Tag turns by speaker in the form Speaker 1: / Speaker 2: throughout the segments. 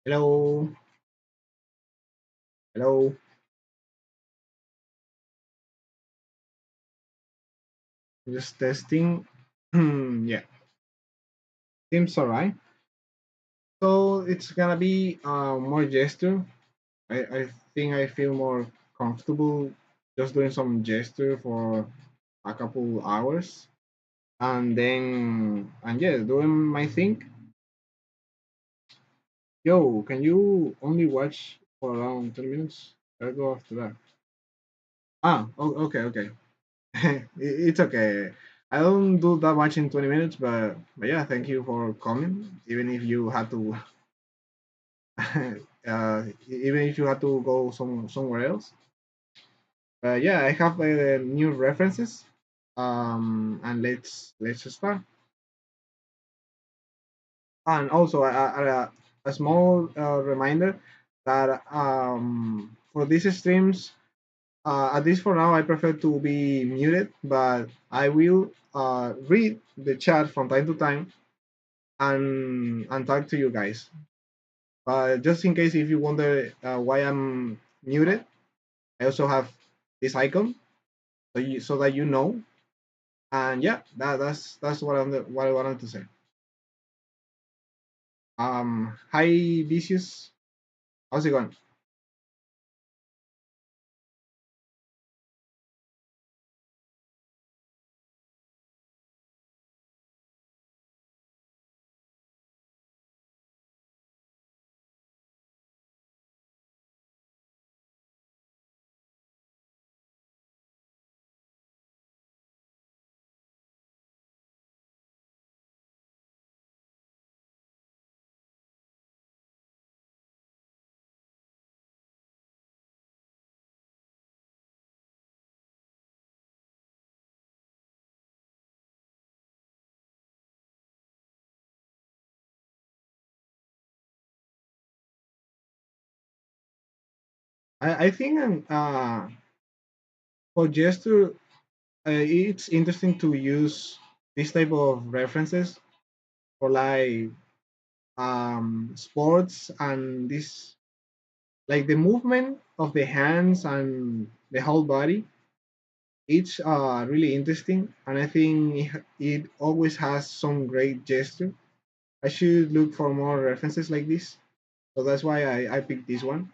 Speaker 1: Hello, hello. Just testing. Yeah, seems alright. So it's gonna be more gesture. I think I feel more comfortable just doing some gesture for a couple hours, and then yeah, doing my thing. Yo, can you only watch for around 20 minutes? I'll go after that. Okay, okay. It's okay. I don't do that much in 20 minutes, but yeah, thank you for coming. Even if you had to, even if you had to go somewhere else. Yeah, I have new references. And let's start. And also a small reminder that for these streams, at least for now, I prefer to be muted, but I will read the chat from time to time and talk to you guys. But just in case if you wonder why I'm muted, I also have this icon so that you know. And yeah, that's what I wanted to say. Hi Vicious, how's it going? I think for gesture, it's interesting to use this type of references for like sports and this like the movement of the hands and the whole body. It's really interesting, and I think it always has some great gesture. I should look for more references like this, so that's why I picked this one.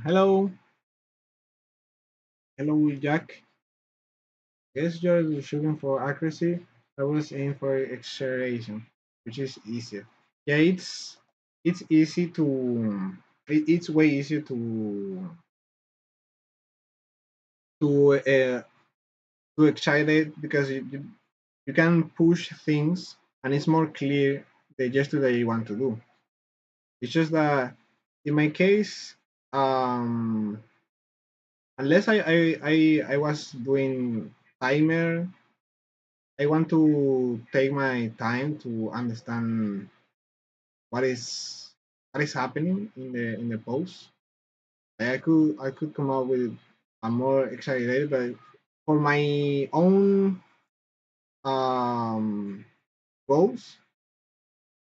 Speaker 1: Hello, hello, Jack. Guess you're shooting for accuracy. I was aiming for acceleration, which is easier. Yeah, it's easy to it's way easier to uh, to excite it because you can push things and it's more clear the gesture that you want to do. It's just that in my case, um, unless I was doing timer, I want to take my time to understand what is what is happening in the post. Like I could come up with a more exaggerated, but for my own um goals,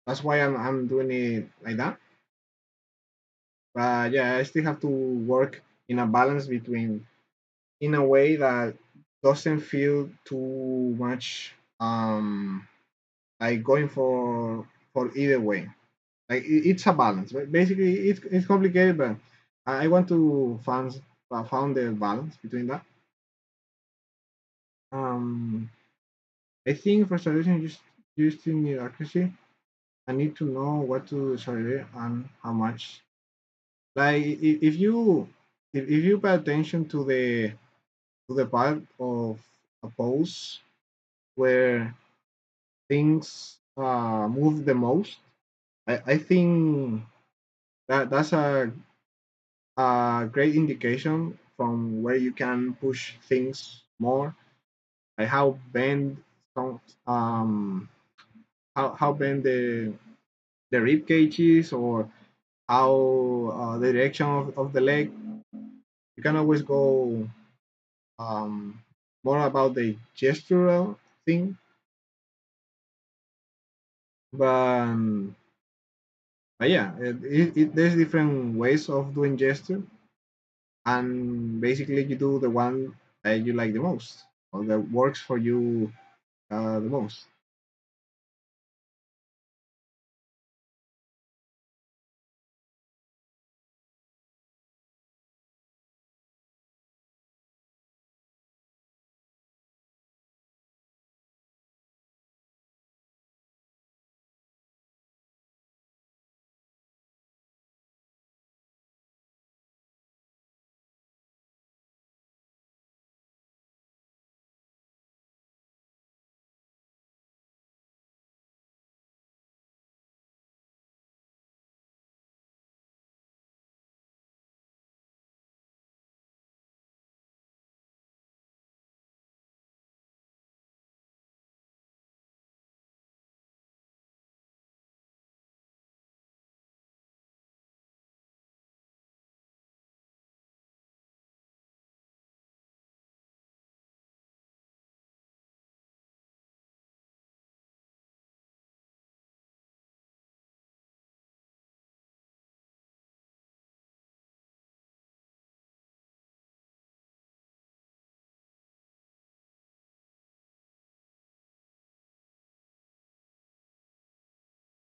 Speaker 1: that's why I'm doing it like that. But yeah, I still have to work in a balance between in a way that doesn't feel too much like going for either way. Like it's a balance. But basically, it's complicated, but I want to found the balance between that. Um, I think for solution, you still need accuracy. I need to know what to accelerate and how much. Like if you pay attention to the part of a pose where things move the most, I think that's a great indication from where you can push things more, like how bend some how bend the rib cage is or how the direction of the leg. You can always go um, more about the gestural thing, but yeah, there's different ways of doing gesture, and basically you do the one that you like the most or that works for you the most.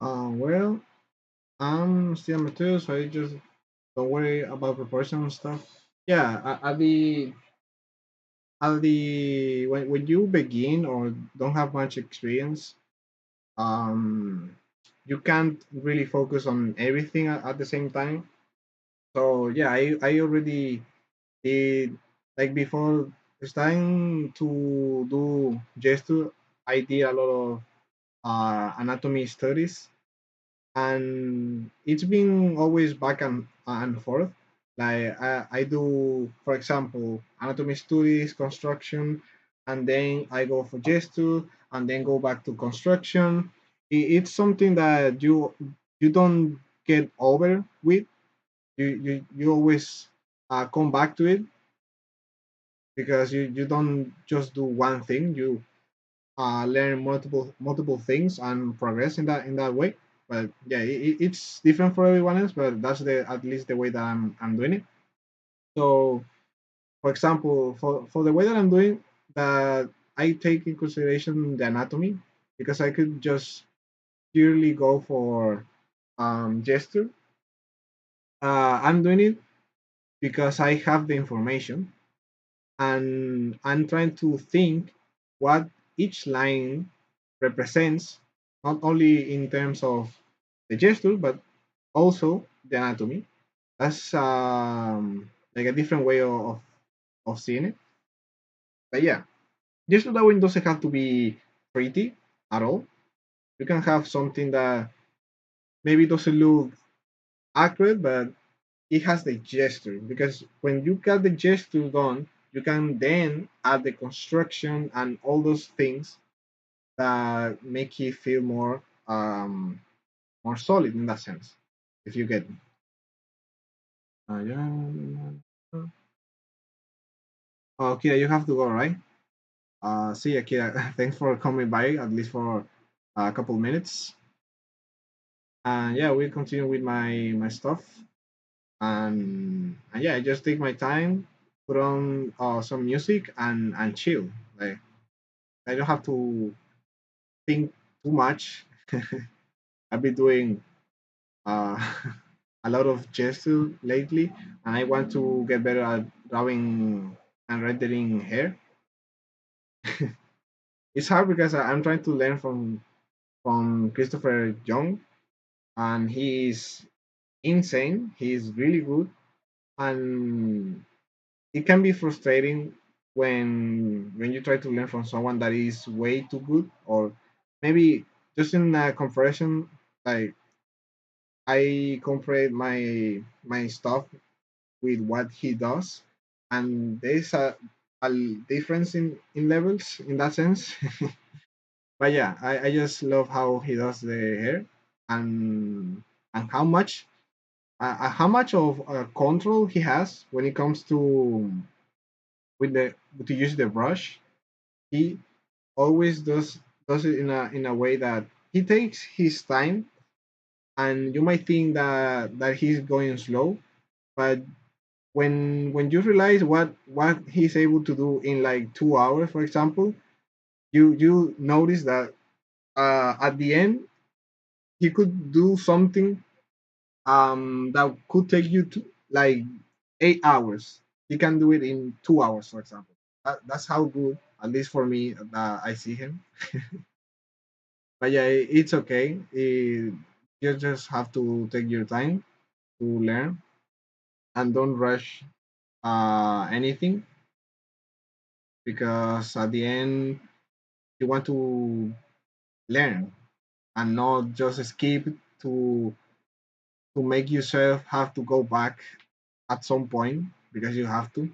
Speaker 1: Well, I'm still amateur, so I just don't worry about proportion and stuff. Yeah, at the when you begin or don't have much experience, um, you can't really focus on everything at the same time. So yeah, I already did like before starting to do gesture. I did a lot of anatomy studies, and it's been always back and forth. Like I do, for example, anatomy studies, construction, and then I go for gesture, and then go back to construction. It's something that you don't get over with. You always come back to it because you don't just do one thing. You learn multiple things and progress in that way. But yeah, it's different for everyone else. But that's the at least the way that I'm doing it. So, for example, for the way that I'm doing that, I take in consideration the anatomy because I could just purely go for gesture. I'm doing it. because I have the information and I'm trying to think what each line represents, not only in terms of the gesture, but also the anatomy. That's like a different way of seeing it. But yeah, gesture drawing doesn't have to be pretty at all. You can have something that maybe doesn't look accurate, but it has the gesture because when you got the gesture done, you can then add the construction and all those things that make it feel more solid in that sense. If you get me. Yeah. Oh, Kira, you have to go, right? See ya, Kira. Thanks for coming by, at least for a couple minutes. And yeah, we'll continue with my stuff. And yeah, I just take my time, put on some music and chill. Like I don't have to think too much. I've been doing uh, a lot of gesture lately, and I want to get better at drawing and rendering hair. It's hard because I'm trying to learn from Christopher Young, and he's insane. He's really good, and it can be frustrating when you try to learn from someone that is way too good, or maybe just in a comparison, like I compare my stuff with what he does, and there's a difference in levels in that sense. But yeah, I just love how he does the hair, and and how much of control he has when it comes to with the to use the brush. He always does it in a way that he takes his time, and you might think that he's going slow, but when you realize what he's able to do in like 2 hours, for example, you notice that at the end he could do something that could take you to like 8 hours. He can do it in 2 hours, for example. That's how good, at least for me, that I see him. But yeah, it's okay. You just have to take your time to learn and don't rush anything, because at the end you want to learn and not just skip to to make yourself have to go back at some point because you have to.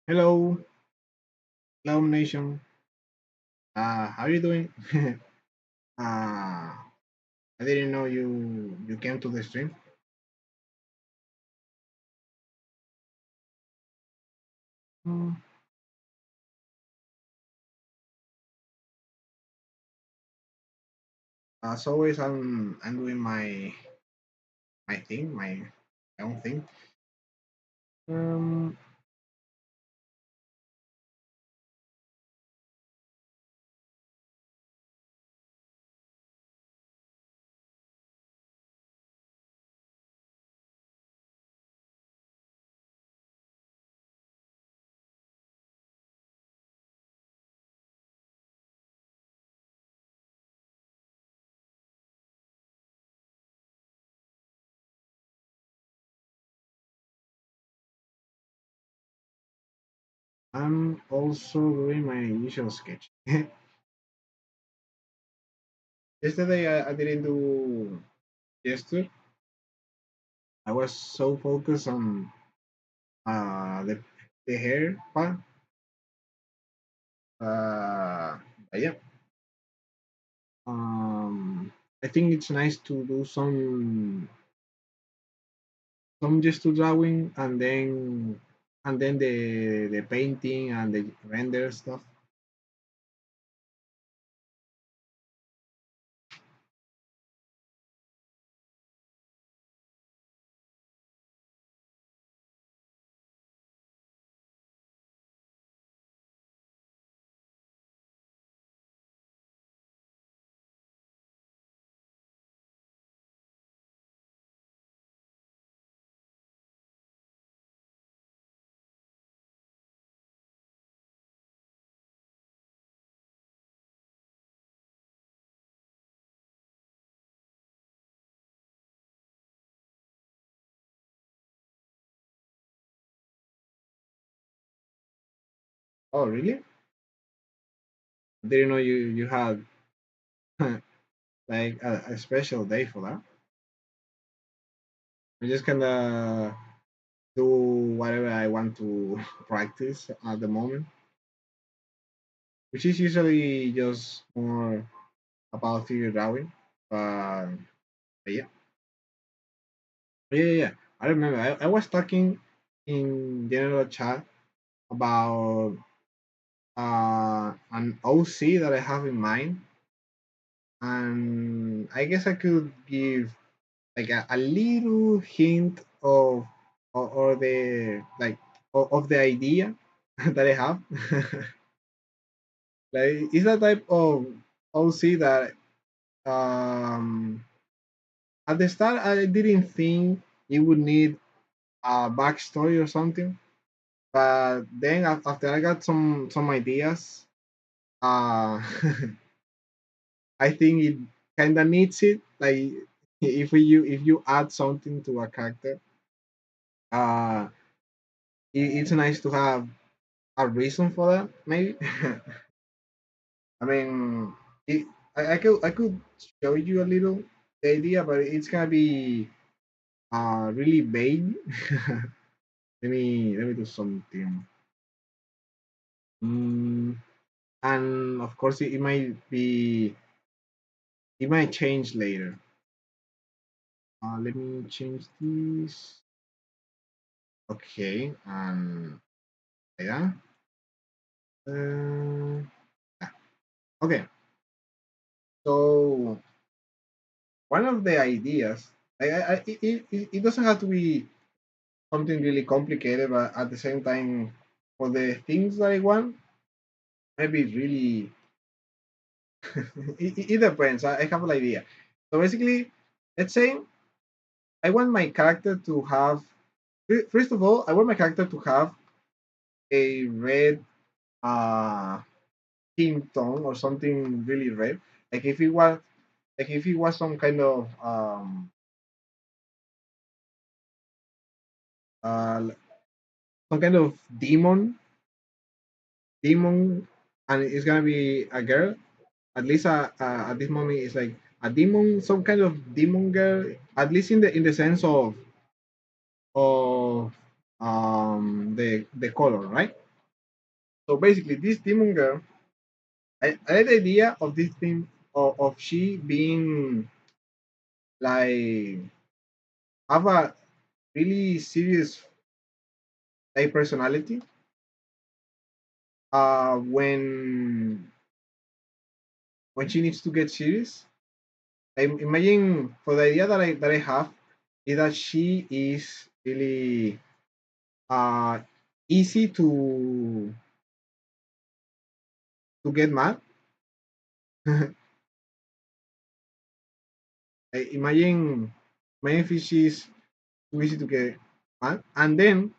Speaker 1: Hello, hello nation. How are you doing? I didn't know you came to the stream. Mm, As always, I'm doing my thing, my own thing. Um, I'm also doing my usual sketch. Yesterday I didn't do gesture. I was so focused on the hair part. But yeah. I think it's nice to do some gesture drawing and then the painting and the render stuff. Oh, really? Didn't know you had like a special day for that. I just kind of do whatever I want to practice at the moment, which is usually just more about figure drawing. But, but yeah. Yeah. I remember I was talking in general chat about an OC that I have in mind, and I guess I could give like a little hint or the like of the idea that I have. Like, it's that type of OC that um at the start I didn't think it would need a backstory or something, but then after I got some ideas, uh I think it kind of needs it. Like, if you add something to a character, uh, it's nice to have a reason for that. Maybe. I mean, it, I could show you a little the idea, but it's gonna be really vague. Let me do something. Mm, and of course, it might change later. Let me change this. Okay, and yeah. Uh, yeah. Okay, so one of the ideas, it doesn't have to be something really complicated, but at the same time, for the things that I want, maybe really, it depends. I have an idea. So basically, let's say I want my character to have, first of all, I want my character to have a red uh, skin tone or something really red. Like if it was, like if it was some kind of uh, some kind of demon, and it's gonna be a girl. At least at this moment, it's like a demon, some kind of demon girl. At least in the sense of the color, right? So basically, this demon girl, I like the idea of this thing of she being like have a really serious like personality. When she needs to get serious, I imagine for the idea that I have is that she is really uh easy to get mad. I imagine if she's too easy to get mad, and then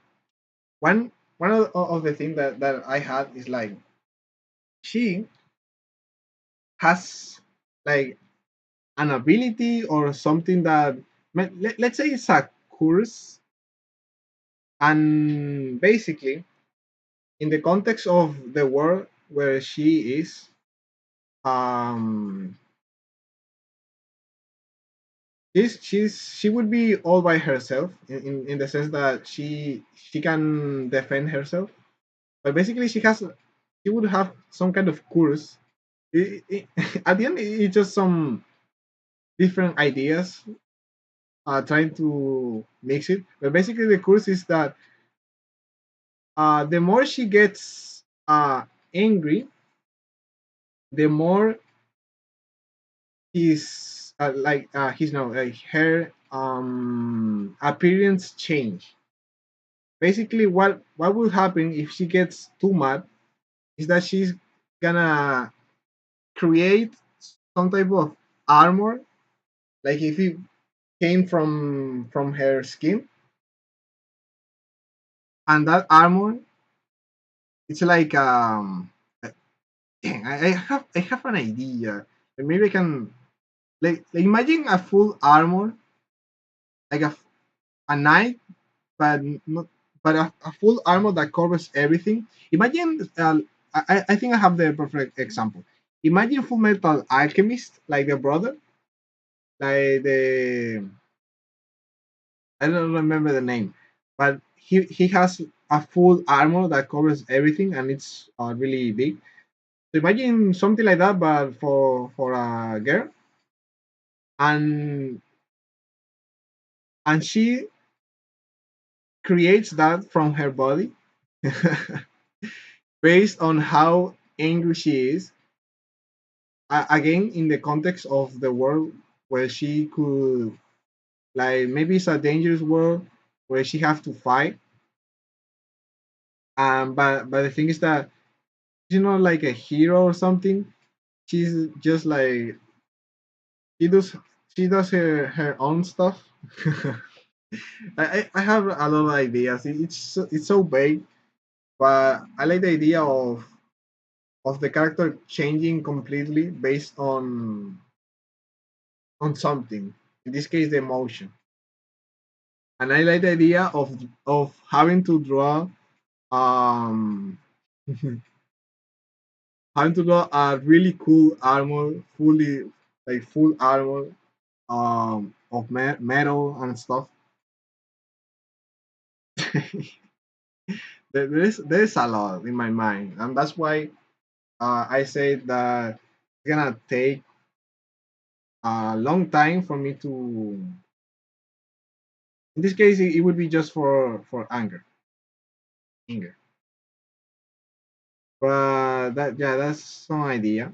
Speaker 1: one of the things that I had is like she has like an ability or something that let's say it's a curse, and basically in the context of the world where she is, um she would be all by herself in the sense that she can defend herself, but basically she would have some kind of curse. At the end it's just some different ideas trying to mix it, but basically the curse is that the more she gets angry, the more his no her appearance change. Basically, what will happen if she gets too mad is that she's gonna create some type of armor, like if it came from her skin, and that armor it's like dang, I have an idea. Maybe I can like imagine a full armor, like a knight, but not but a full armor that covers everything. Imagine, I think I have the perfect example. Imagine Full Metal Alchemist, like the brother, like the I don't remember the name, but he has a full armor that covers everything, and it's really big. So imagine something like that, but for a girl, and she creates that from her body based on how angry she is. Again, in the context of the world where she could, like, maybe it's a dangerous world where she have to fight. But the thing is that she's not like a hero or something. She's just like she does she does her own stuff. I have a lot of ideas. It's so vague, but I like the idea of the character changing completely based on something. In this case, the emotion. And I like the idea of having to draw um having to draw a really cool armor, fully like full armor of metal and stuff. There's a lot in my mind, and that's why I say that it's gonna take a long time for me to. In this case, it would be just for anger. But that's some idea.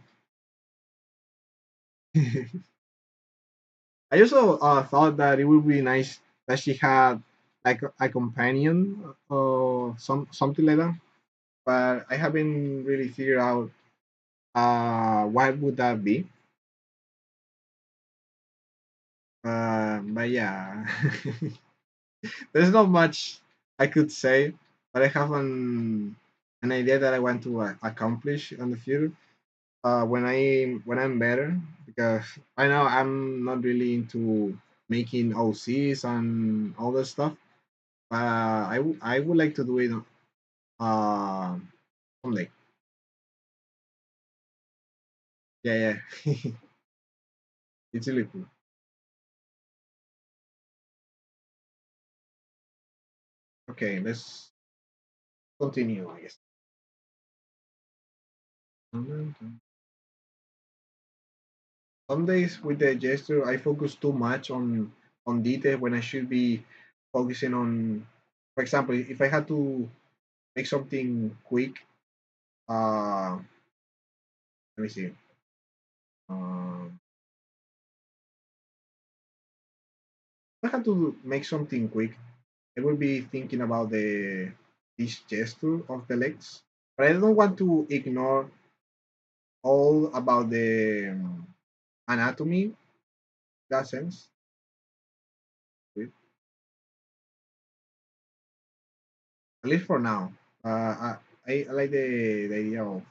Speaker 1: I also thought that it would be nice that she had like a companion or something like that. But I haven't really figured out what would that be. But yeah, there's not much I could say, but I have an idea that I want to accomplish in the future. When I'm better, because I know I'm not really into making OCs and all that stuff. I would like to do it uh someday. Yeah, yeah. It's really cool. Okay, let's continue, I guess. Some days with the gesture, I focus too much on detail when I should be focusing on. For example, if I had to make something quick, let me see. Um, if I had to make something quick, I will be thinking about the this gesture of the legs, but I don't want to ignore all about the anatomy. In that sense, at least for now. I like the idea of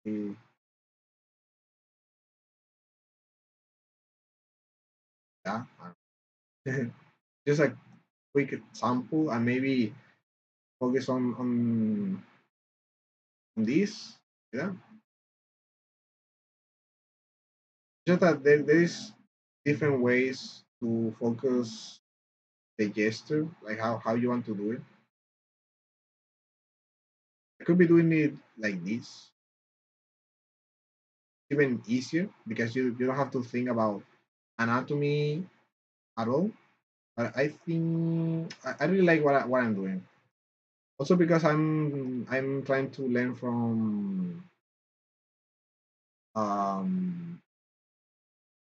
Speaker 1: the, yeah, just a quick example and maybe focus on this. Yeah, just that there is different ways to focus the gesture, like how you want to do it. I could be doing it like this, even easier because you don't have to think about anatomy at all. But I think I really like what I'm doing. Also because I'm trying to learn um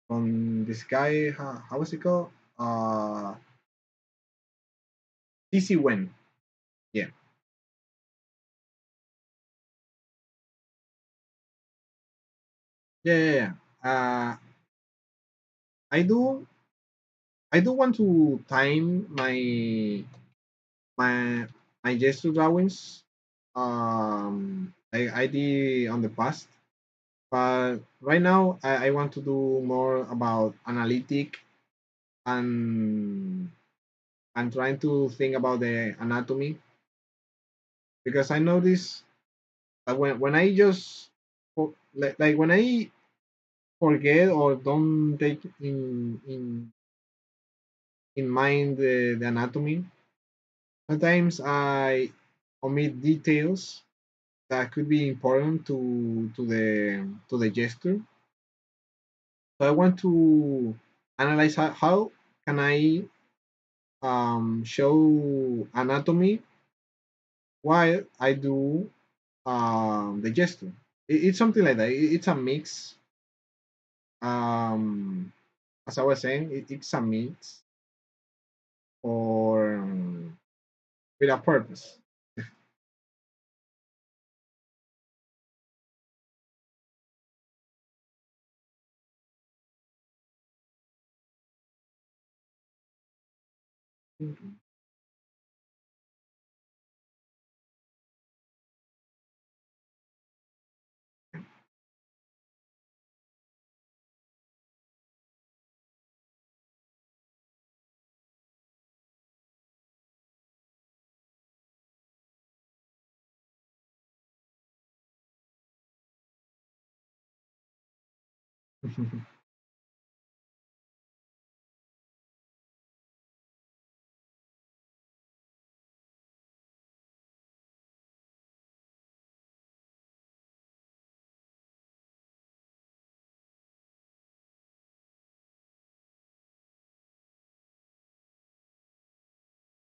Speaker 1: from this guy. How was it called? TC Wen. Yeah, yeah. Uh, I do I do want to time my my gesture drawings. I did on the past, but right now I want to do more about analytic and trying to think about the anatomy because I notice that when I just like when I forget or don't take in mind the anatomy, sometimes I omit details that could be important to the gesture. So I want to analyze how can I show anatomy while I do the gesture. It's something like that. It's a mix. Um, as I was saying, it's a mix or with a purpose.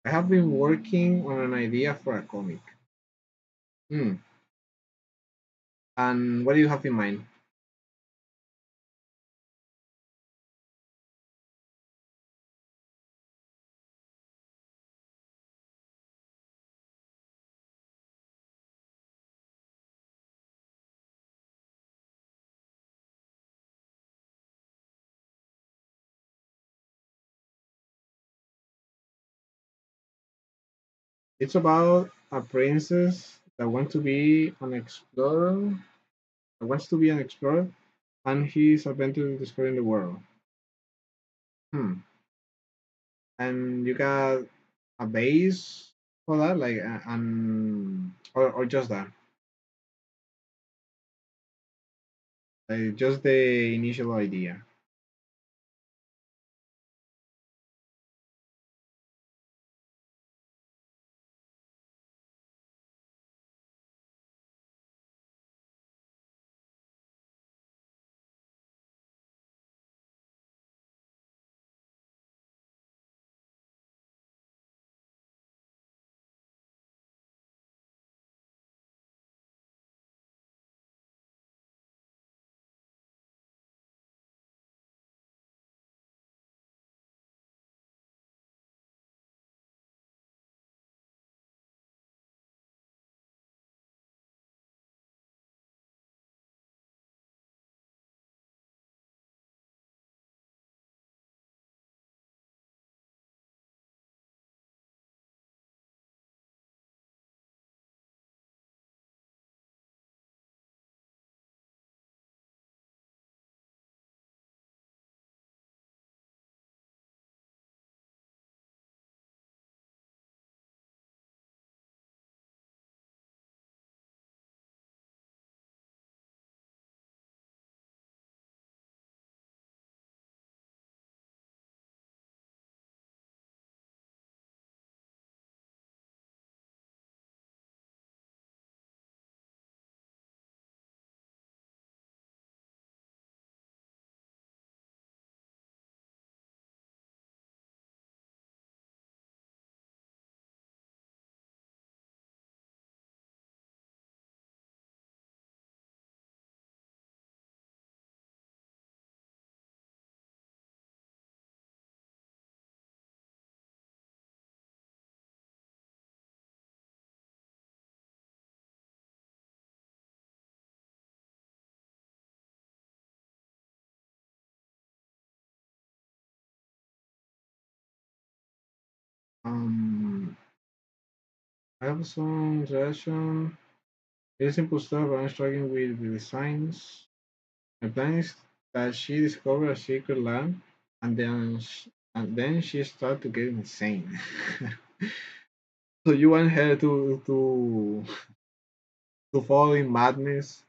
Speaker 1: I have been working on an idea for a comic. Hmm. And what do you have in mind? It's about a princess that wants to be an explorer, that wants to be an explorer, and his adventure discovering the world. Hmm. And you got a base for that, like, and or just that, like just the initial idea. I have some suggestion. Very simple stuff, but I'm struggling with the designs. My plan is that she discovered a secret land, and then she started to get insane. So you want her to fall in madness,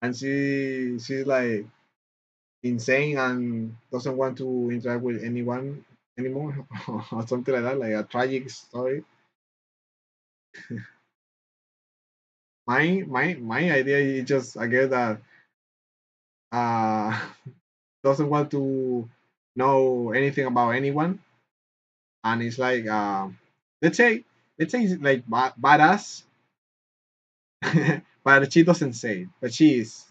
Speaker 1: and she's like insane and doesn't want to interact with anyone anymore, or something like that, like a tragic story. My idea is just a girl that uh doesn't want to know anything about anyone, and it's like let's say it's like badass, but she doesn't say it, but she is.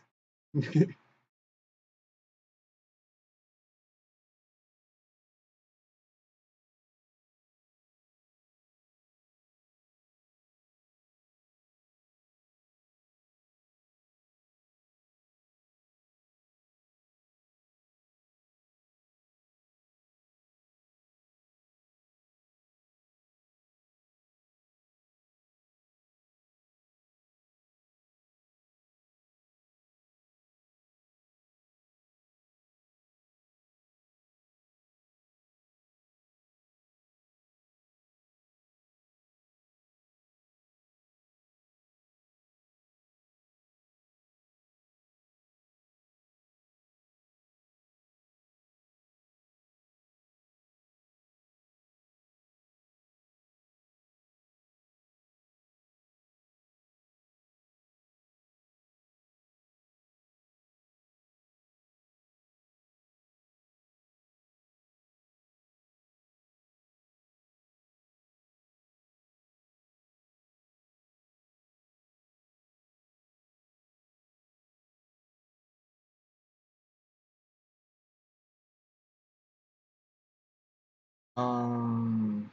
Speaker 1: um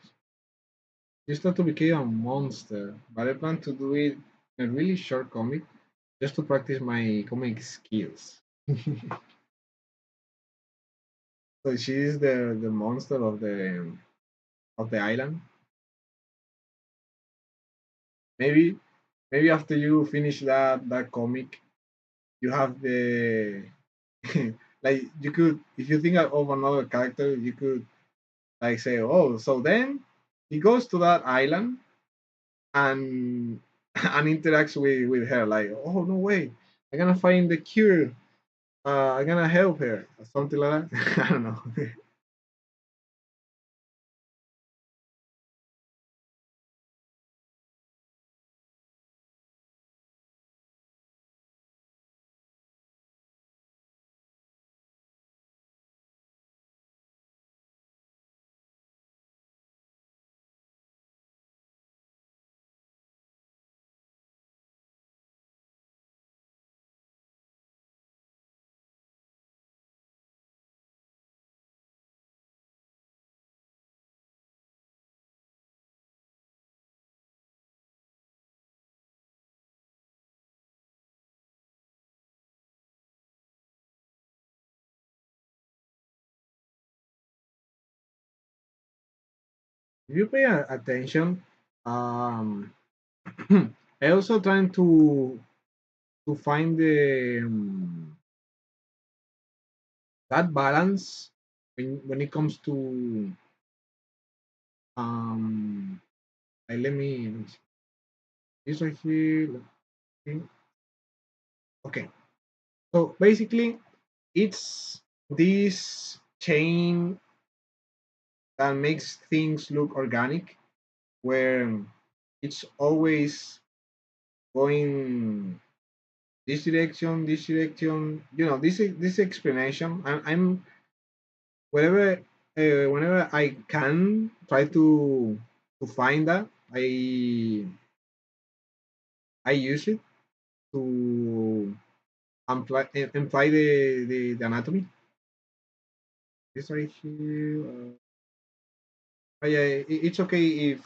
Speaker 1: just not to become a monster, but I plan to do it in a really short comic just to practice my comic skills. So she is the monster of the island. Maybe maybe after you finish that comic, you have the like you could, if you think of another character, you could like say, oh, so then he goes to that island and and interacts with her like, oh no way, I'm gonna find the cure, I'm gonna help her, or something like that. I don't know. If you pay attention, um I also trying to find the that balance when it comes to let me see. This right here. Okay. Okay. So basically, it's this chain that makes things look organic, where it's always going this direction. This explanation. I'm whenever whenever I can try to find that, I use it to imply the anatomy. This right here. But yeah, it's okay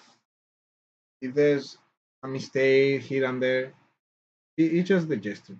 Speaker 1: if there's a mistake here and there. It's just the gesture.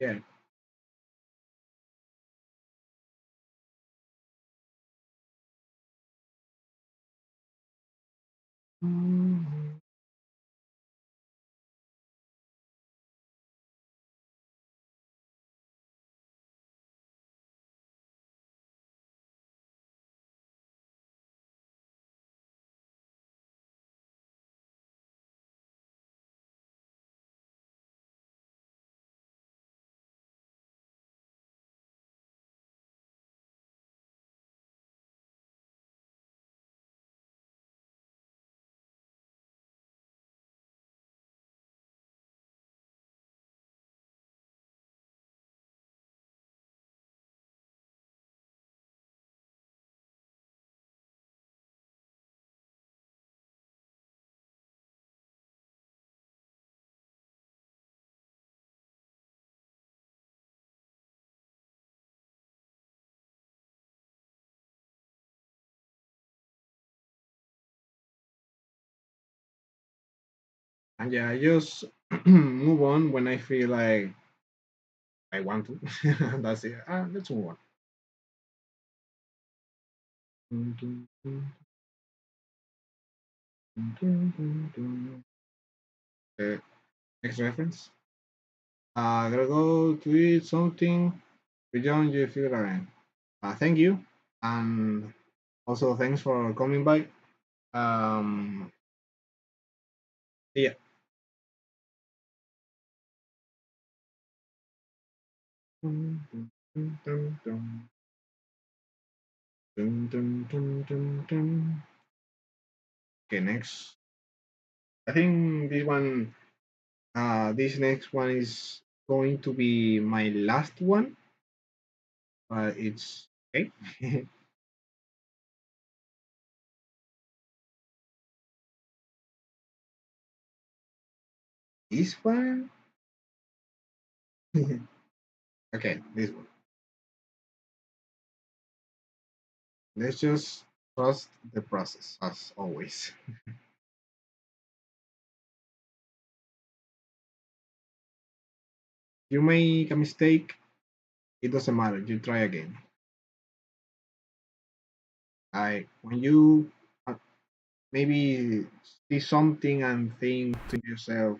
Speaker 1: Yeah. Mhm. And yeah, I just move on when I feel like I want to. That's it. Let's move on. Dun, dun, dun, dun, dun, dun, dun. Next reference. Gotta go to eat something beyond your figure. Thank you. And also thanks for coming by. Um, yeah. Dun, dun, dun, dun, dun. Dun, dun, dun, dun, dun. Okay, next. I think this next one is going to be my last one, but it's okay. This one? Okay, this one. Let's just trust the process as always. You make a mistake, it doesn't matter. You try again. Like when you maybe see something and think to yourself,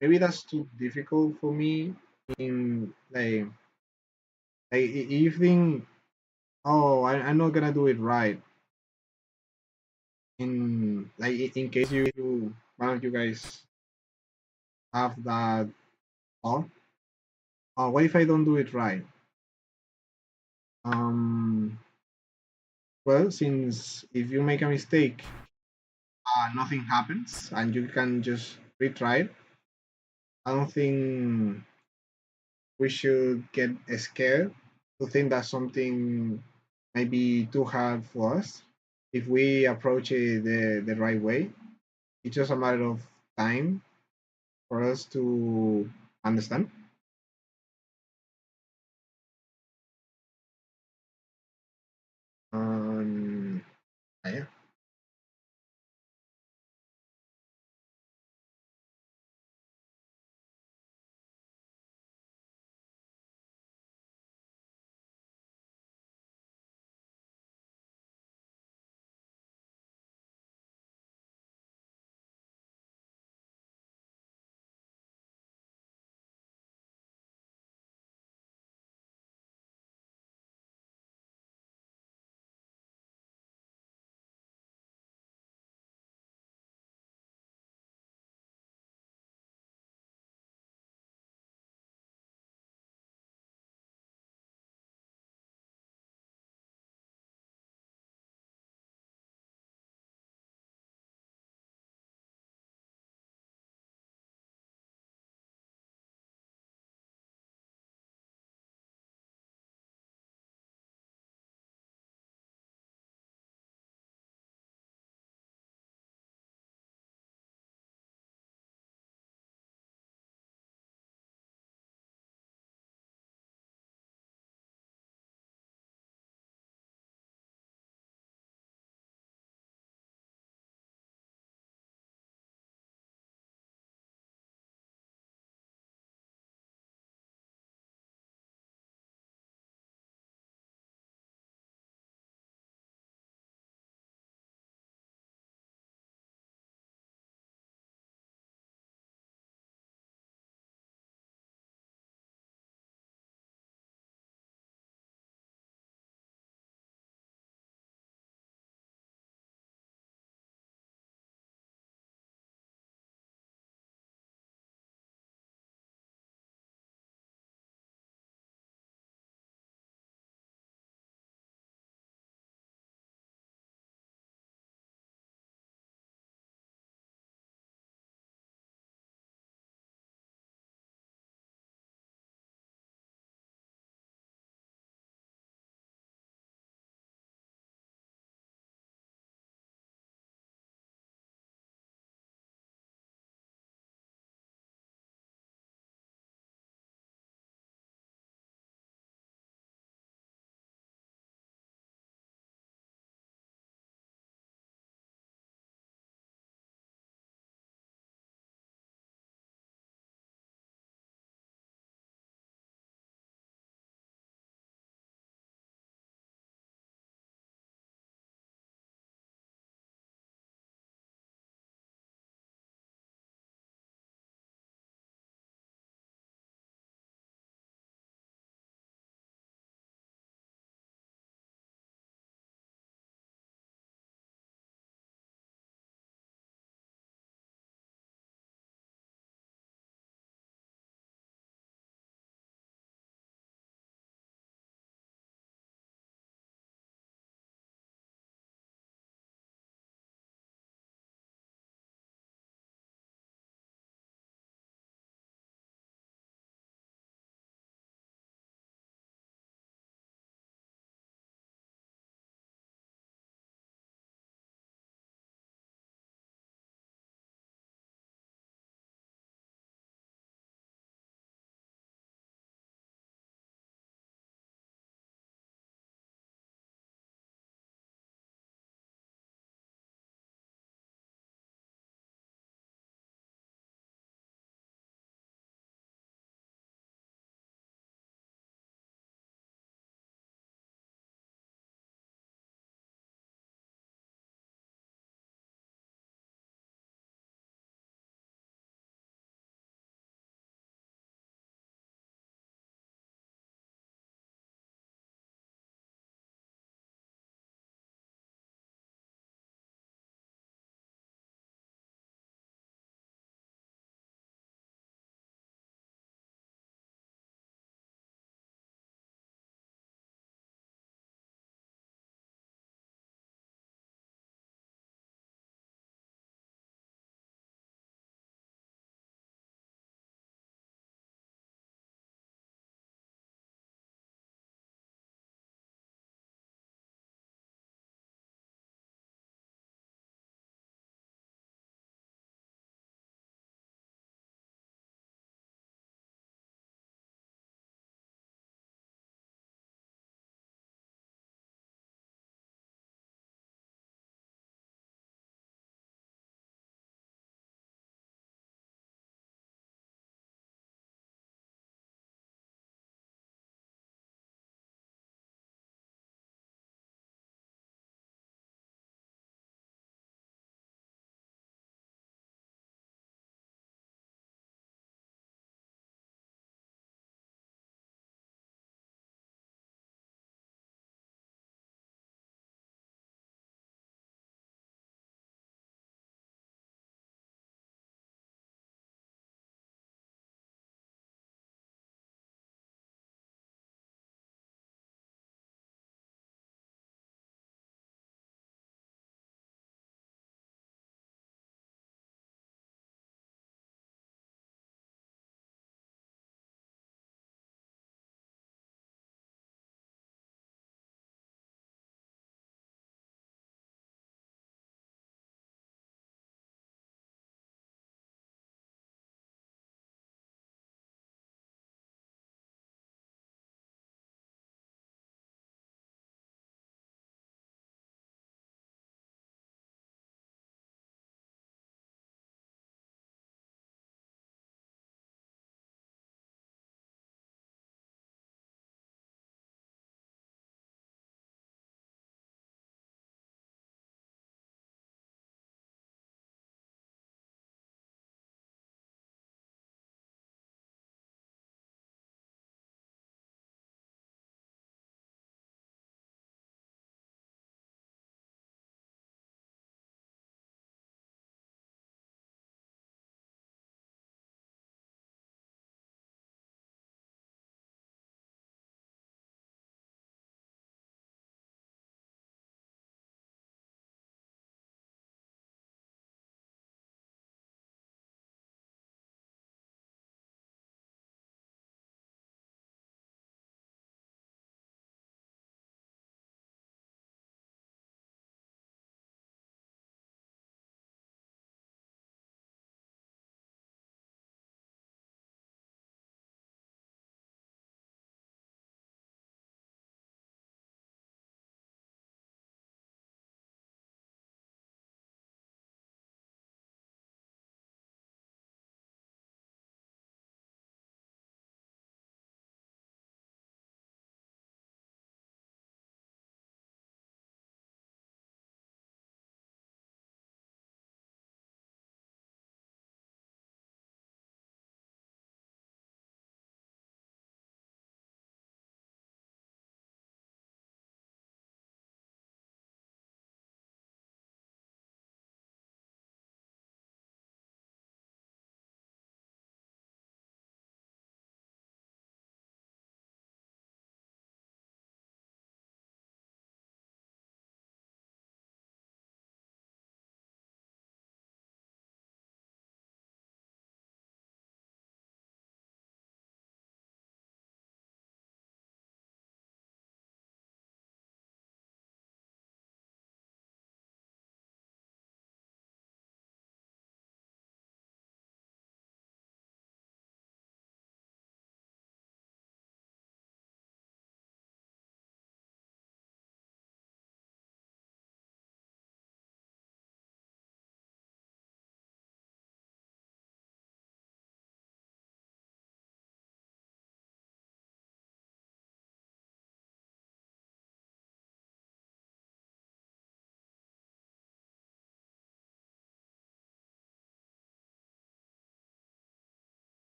Speaker 1: maybe that's too difficult for me. In like you think, oh, I'm not gonna do it right. In case one of you guys have that thought, what if I don't do it right? Um, well, since if you make a mistake, nothing happens and you can just retry it. I don't think we should get scared to think that something might be too hard for us if we approach it the right way. It's just a matter of time for us to understand. Um, yeah.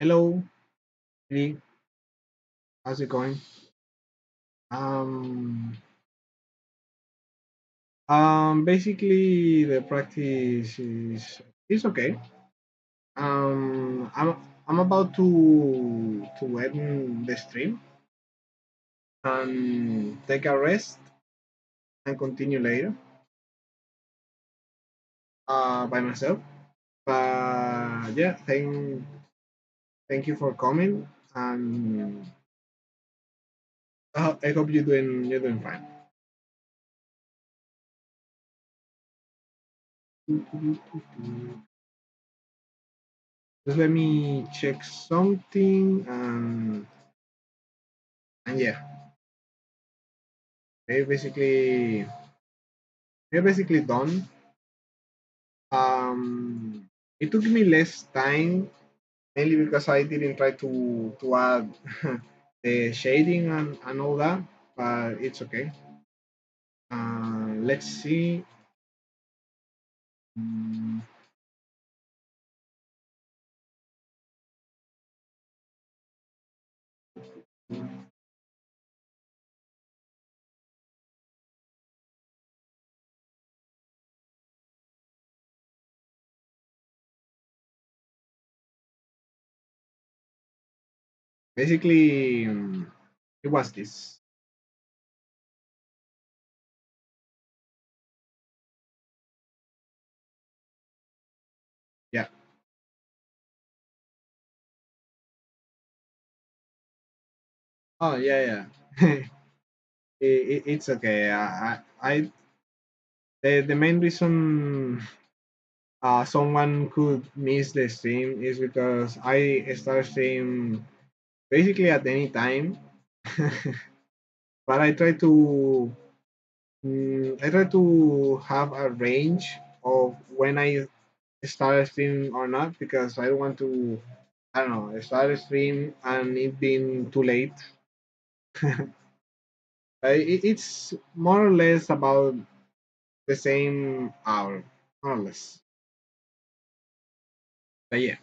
Speaker 1: Hello, Lee. How's it going? Um, Basically, the practice is okay. I'm about to end the stream and take a rest and continue later by myself. But yeah, thank you for coming, and I hope you're doing fine. Just let me check something, and yeah, we're basically we're basically done. It took me less time, mainly because I didn't try to add the shading and all that, but it's okay. Let's see. Mm, Basically, it was this. Yeah. Oh yeah, yeah. It's okay. The main reason someone could miss the stream is because I start stream basically at any time, but I try to have a range of when I start a stream or not, because I don't want to, I don't know, start a stream and it being too late. It's more or less about the same hour, more or less. But yeah,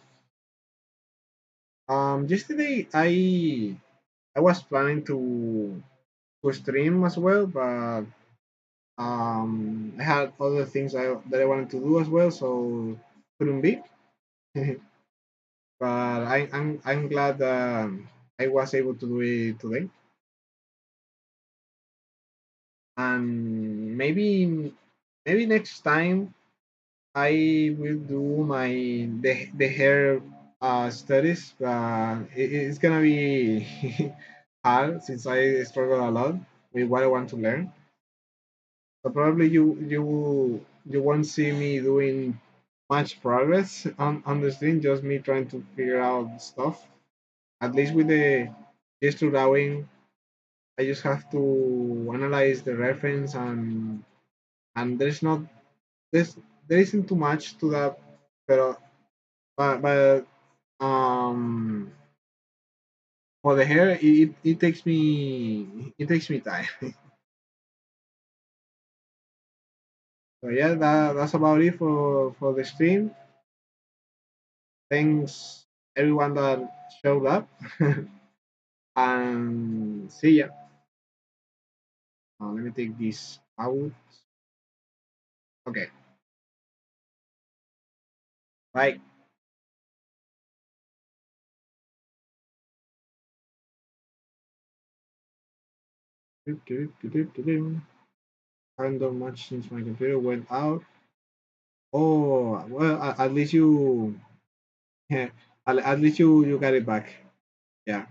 Speaker 1: yesterday I was planning to stream as well, but I had other things that I wanted to do as well, so couldn't be. But I'm glad I was able to do it today, and maybe next time I will do the hair studies. It's gonna be hard since I struggle a lot with what I want to learn. So probably you won't see me doing much progress on the stream. Just me trying to figure out stuff. At least with the gesture drawing, I just have to analyze the reference, and there's there isn't too much to that, but but for the hair, it takes me time. So yeah, that's about it for the stream. Thanks everyone that showed up, and see ya. Let me take this out. Okay, bye. Haven't done much since my computer went out. Oh well, at least you, yeah, at least you got it back. Yeah.